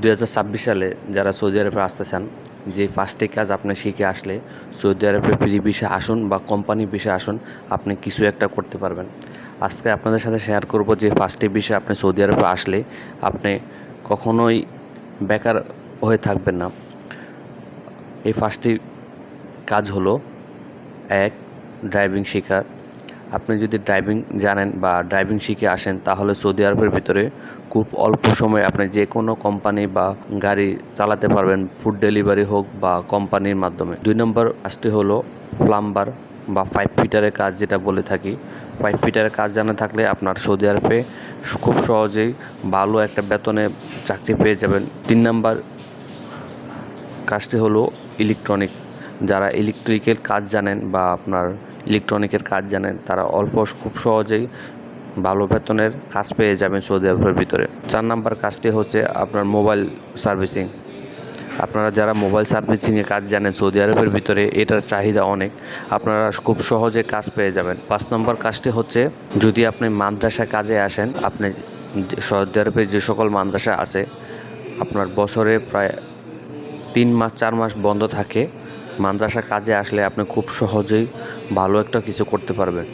2026 সালে যারা সৌদি আরবে আসতে চান, যে 5টি কাজ আপনি শিখে আসলে সৌদি আরবে ফ্রি ভিসায় আসুন বা কোম্পানি ভিসায় আসুন, আপনি কিছু একটা করতে পারবেন। আজকে আপনাদের সাথে শেয়ার করব যে 5টি বিষয় আপনি সৌদি আরবে আসলে আপনি কখনোই বেকার হয়ে থাকবেন না। এই 5টি কাজ হলো: 1. ড্রাইভিং শেখা। আপনি যদি ড্রাইভিং জানেন বা ড্রাইভিং শিখে আসেন, তাহলে সৌদি আরবের ভিতরে খুব অল্প সময়ে আপনি যে কোনো কোম্পানি বা গাড়ি চালাতে পারবেন, ফুড ডেলিভারি হোক বা কোম্পানির মাধ্যমে। 2 নম্বর কাজটি হলো প্লাম্বার বা পাইপ ফিটারের কাজ, যেটা বলে থাকি। পাইপ ফিটারের কাজ জানা থাকলে আপনার সৌদি আরবে খুব সহজেই ভালো একটা বেতনে চাকরি পেয়ে যাবেন। 3 নম্বর কাজটি হলো ইলেকট্রনিক। যারা ইলেকট্রিকের কাজ জানেন বা আপনার ইলেকট্রনিকের কাজ জানেন, তারা খুব সহজেই ভালো বেতনের কাজ পেয়ে যাবেন সৌদি আরবের ভিতরে। 4 নাম্বার কাজটি হচ্ছে আপনার মোবাইল সার্ভিসিং। আপনারা যারা মোবাইল সার্ভিসিংয়ের কাজ জানেন, সৌদি আরবের ভিতরে এটার চাহিদা অনেক, আপনারা খুব সহজে কাজ পেয়ে যাবেন। 5 নম্বর কাজটি হচ্ছে, যদি আপনি মাদ্রাসা কাজে আসেন, আপনি সৌদি আরবে যে সকল মাদ্রাসা আছে, আপনার বছরে প্রায় 3 মাস 4 মাস বন্ধ থাকে। মাদ্রাসা কাজে আসলে আপনি খুব সহজেই ভালো একটা কিছু করতে পারবেন।